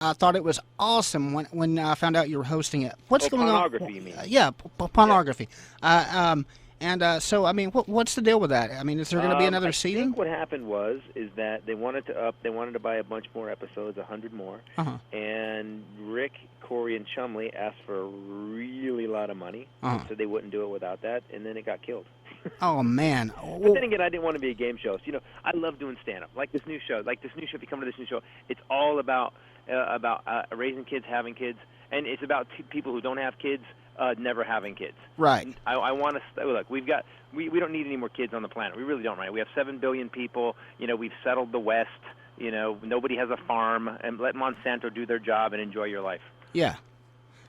I thought it was awesome when I found out you were hosting it. What's Oh, going on? pornography, you mean? Yeah, Yeah. pornography. So I mean, what's the deal with that? I mean, is there going to be another I season? think what happened was is that they wanted to buy a bunch more episodes, 100 more, Uh huh. and Rick, Corey, and Chumley asked for a really lot of money Uh and huh. said they wouldn't do it without that, and then it got killed. Oh man. But Well, then again, I didn't want to be a game show. So, I love doing stand up. Like this new show. If you come to this new show, it's all about raising kids, having kids, and it's about people who don't have kids never having kids. right. I want to look. We don't need any more kids on the planet. We really don't, right? We have 7 billion people. We've settled the West. Nobody has a farm, and let Monsanto do their job and enjoy your life. Yeah.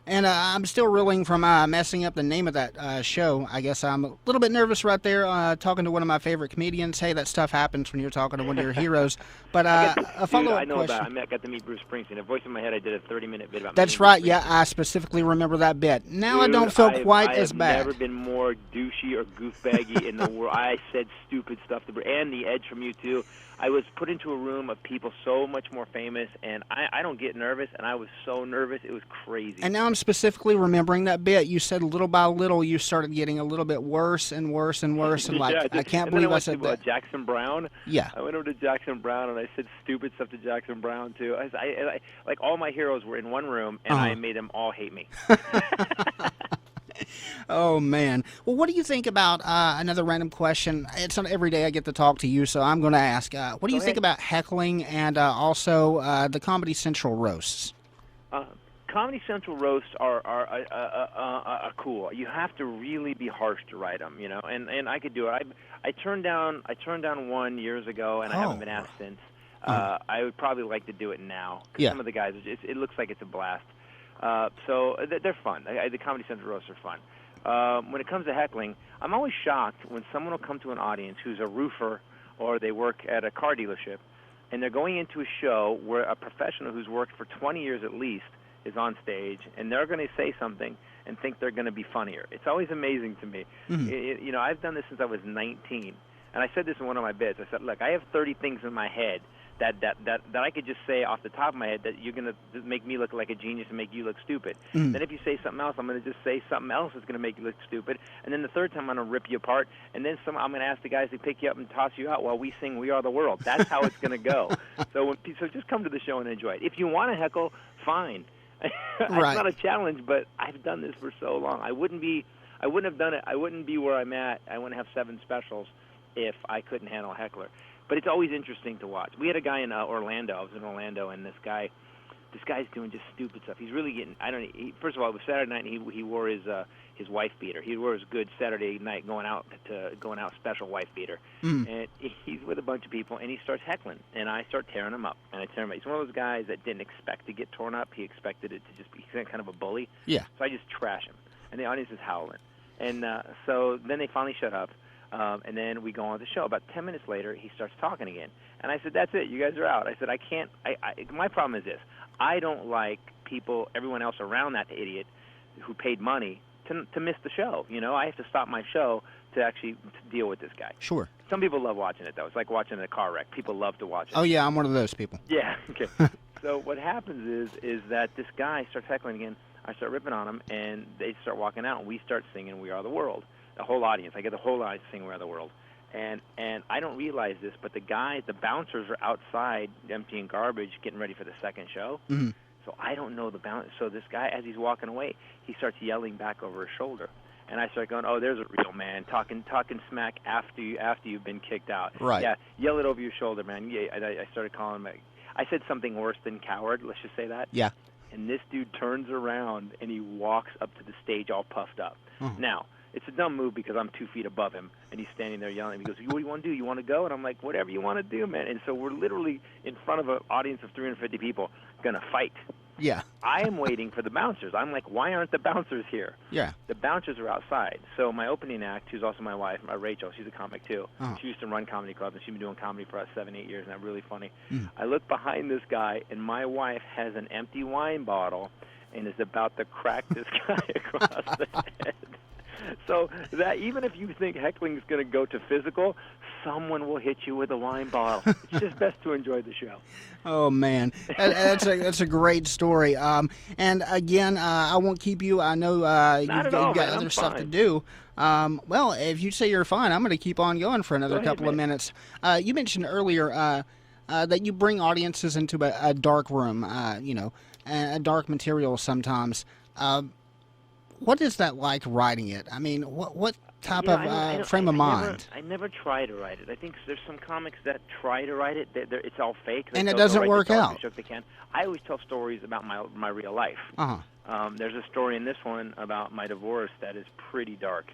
And I'm still reeling from messing up the name of that show. I guess I'm a little bit nervous right there talking to one of my favorite comedians. Hey, that stuff happens when you're talking to one of your heroes. But a Dude, I follow-up know about. question. I got to meet Bruce Springsteen. A voice in my head. I did a 30-minute bit about That's meeting Bruce right. Yeah, Springsteen. I specifically remember that bit. Now I Dude, don't feel quite I as have never bad. been more douchey or goofbaggy in the world. I said stupid stuff to and the Edge from you too. I was put into a room of people so much more famous, and I don't get nervous, and I was so nervous. It was crazy. And now I'm specifically remembering that bit. You said little by little you started getting a little bit worse and worse and worse, and like Yeah, I can't and then I believe I went said to that. Jackson Brown. Yeah. I went over to Jackson Brown, and I said stupid stuff to Jackson Brown too. Like all my heroes were in one room, and I Uh-huh. made them all hate me. Oh man. Well, what do you think about another random question? It's not every day I get to talk to you, so I'm going to ask. What do Go you think ahead. about heckling and also the Comedy Central roasts? Uh, Comedy Central roasts are cool. You have to really be harsh to write them, and I could do it. I turned down one years ago, and I haven't Oh. been asked since. Uh-huh. I would probably like to do it now because Yeah. some of the guys, it looks like it's a blast. They're fun. The Comedy Central roasts are fun. When it comes to heckling, I'm always shocked when someone will come to an audience who's a roofer or they work at a car dealership, and they're going into a show where a professional who's worked for 20 years at least is on stage, and they're going to say something and think they're going to be funnier. It's always amazing to me. Hmm. I've done this since I was 19, and I said this in one of my bits. I said, look, I have 30 things in my head that I could just say off the top of my head that you're going to make me look like a genius and make you look stupid. Hmm. Then if you say something else, I'm going to just say something else that's going to make you look stupid. And then the third time I'm going to rip you apart. And then I'm going to ask the guys to pick you up and toss you out while we sing "We Are the World." That's how it's going to go. So just come to the show and enjoy it. If you want to heckle, fine. It's Right. not a challenge, but I've done this for so long. I wouldn't have done it. I wouldn't be where I'm at. I wouldn't have 7 specials if I couldn't handle a heckler. But it's always interesting to watch. We had a guy in Orlando. I was in Orlando, and this guy's doing just stupid stuff. He's really getting. I don't know. First of all, it was Saturday night, and he wore his wife beater. He wore his good Saturday night going out special wife beater, Hmm. and he's with a bunch of people, and he starts heckling, and I start tearing him up, and I tear him up. He's one of those guys that didn't expect to get torn up. He expected it to just be kind of a bully. Yeah. So I just trash him, and the audience is howling, and so then they finally shut up. And then we go on with the show. About 10 minutes later, he starts talking again. And I said, that's it. You guys are out. I said, I can't. My problem is this. I don't like everyone else around that idiot who paid money to miss the show. I have to stop my show to actually deal with this guy. Sure. Some people love watching it, though. It's like watching a car wreck. People love to watch it. Oh yeah, I'm one of those people. Yeah, okay. So what happens is that this guy starts heckling again. I start ripping on him, and they start walking out, and we start singing "We Are the World." The whole audience. I get the whole audience singing "We Are the World." And I don't realize this, but the bouncers are outside emptying garbage, getting ready for the second show. Hmm. So I don't know the bouncer. So this guy, as he's walking away, he starts yelling back over his shoulder. And I start going, "Oh, there's a real man talking smack after you've been kicked out." Right. Yeah, yell it over your shoulder, man. Yeah, I started calling him. I said something worse than coward. Let's just say that. Yeah. And this dude turns around and he walks up to the stage all puffed up. Uh-huh. Now, it's a dumb move because I'm 2 feet above him, and he's standing there yelling. He goes, "What do you want to do? You want to go?" And I'm like, "Whatever you want to do, man." And so we're literally in front of an audience of 350 people going to fight. Yeah. I am waiting for the bouncers. I'm like, why aren't the bouncers here? Yeah. The bouncers are outside. So my opening act, who's also my wife, Rachel, she's a comic too. Uh-huh. She used to run comedy clubs, and she's been doing comedy for about 7-8 years, and that's really funny. Mm. I look behind this guy, and my wife has an empty wine bottle and is about to crack this guy across the head. So that even if you think heckling is going to go to physical, someone will hit you with a wine bottle. It's just best to enjoy the show. Oh man, that's a great story. And again, I won't keep you. I know you've got man, other stuff to do. Well, if you say you're fine, I'm going to keep on going for another couple of minutes. You mentioned earlier that you bring audiences into a dark room, a dark material sometimes. What is that like writing it? I mean, what type of frame of mind? I never try to write it. I think there's some comics that try to write it. It's all fake. And it doesn't work out. They can. I always tell stories about my real life. There's a story in this one about my divorce that is pretty dark.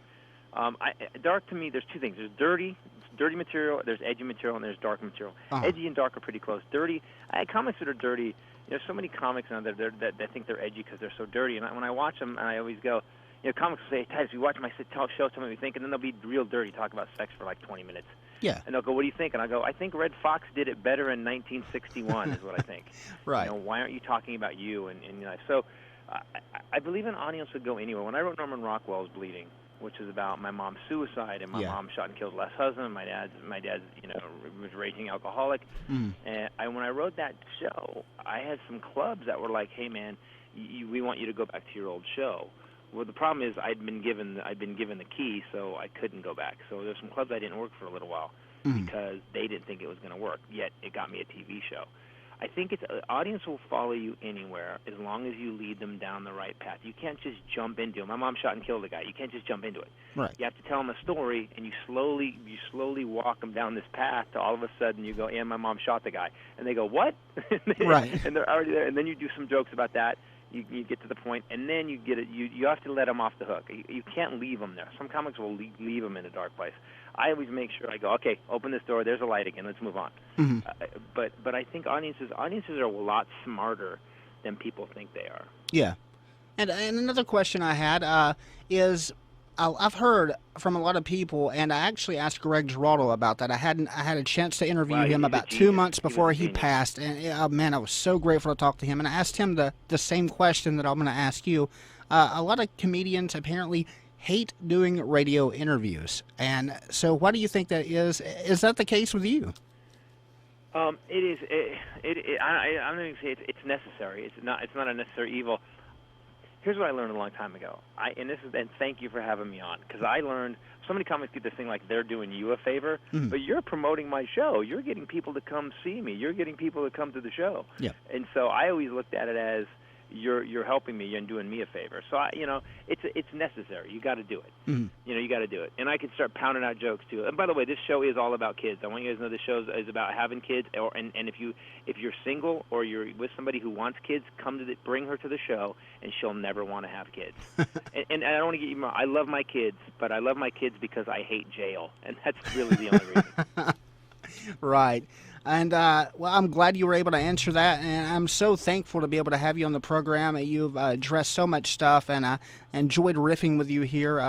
Dark to me, there's two things. There's dirty material, there's edgy material, and there's dark material. Edgy and dark are pretty close. Dirty, comics that are dirty, there's so many comics now that think they're edgy because they're so dirty. And when I watch them, I always go, comics will say, hey, Titus, we watch my show, tell me what you think, and then they'll be real dirty, talk about sex for like 20 minutes. Yeah. And they'll go, what do you think? And I go, I think Red Fox did it better in 1961 is what I think. Right. Why aren't you talking about you? And so I believe an audience would go anywhere. When I wrote Norman Rockwell's Bleeding, which is about my mom's suicide, and my mom shot and killed her last husband. My dad's was a raging alcoholic. And when I wrote that show, I had some clubs that were like, "Hey, man, we want you to go back to your old show." Well, the problem is I'd been given the key, so I couldn't go back. So there's some clubs I didn't work for a little while because they didn't think it was going to work. Yet it got me a TV show. I think audience will follow you anywhere as long as you lead them down the right path. You can't just jump into it. My mom shot and killed a guy. You can't just jump into it. Right. You have to tell them a story, and you slowly walk them down this path to all of a sudden you go, and my mom shot the guy. And they go, what? Right. And they're already there. And then you do some jokes about that. You get to the point, and then you get it. You have to let them off the hook. You can't leave them there. Some comics will leave them in a dark place. I always make sure I go, okay, open this door. There's a light again. Let's move on. But I think audiences are a lot smarter than people think they are. Yeah. And another question I had is, I've heard from a lot of people, and I actually asked Greg Giraldo about that. I had a chance to interview him about 2 months before he passed, and man, I was so grateful to talk to him. And I asked him the same question that I'm going to ask you. A lot of comedians apparently hate doing radio interviews, and so why do you think that is? Is that the case with you? It is. I'm not going to say it's necessary. It's not a necessary evil. Here's what I learned a long time ago. And thank you for having me on, because I learned so many comics get this thing like they're doing you a favor, but you're promoting my show. You're getting people to come see me. You're getting people to come to the show. Yeah. And so I always looked at it as you're helping me and doing me a favor. So it's necessary. You got to do it. You got to do it. And I can start pounding out jokes too. And by the way, this show is all about kids. I want you guys to know this show is about having kids. And if you're single or you're with somebody who wants kids, bring her to the show, and she'll never want to have kids. and I don't want to get you wrong. I love my kids, but I love my kids because I hate jail, and that's really the only reason. Right. And, well, I'm glad you were able to answer that, and I'm so thankful to be able to have you on the program. You've addressed so much stuff, and I enjoyed riffing with you here.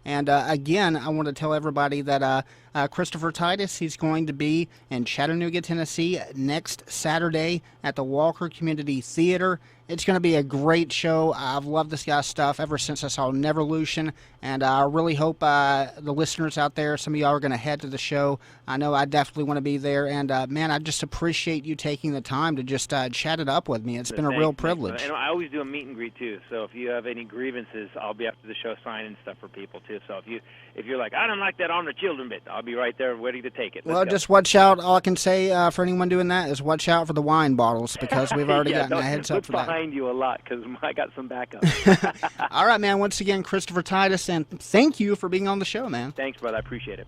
Again, I want to tell everybody that Christopher Titus, he's going to be in Chattanooga, Tennessee next Saturday at the Walker Community Theater. It's going to be a great show. I've loved this guy's stuff ever since I saw Neverlution, and I really hope the listeners out there, some of y'all are going to head to the show. I know I definitely want to be there, and man, I just appreciate you taking the time to just chat it up with me. It's been a real privilege. And I always do a meet and greet too, so if you have any grievances, I'll be after the show signing stuff for people too. So if you're like, I don't like that on the children bit, I'll be right there ready to take it. Well, just watch out. All I can say for anyone doing that is watch out for the wine bottles, because we've already gotten a heads up for that. Behind you a lot, because I got some backup. All right, man. Once again, Christopher Titus, and thank you for being on the show, man. Thanks, brother. I appreciate it.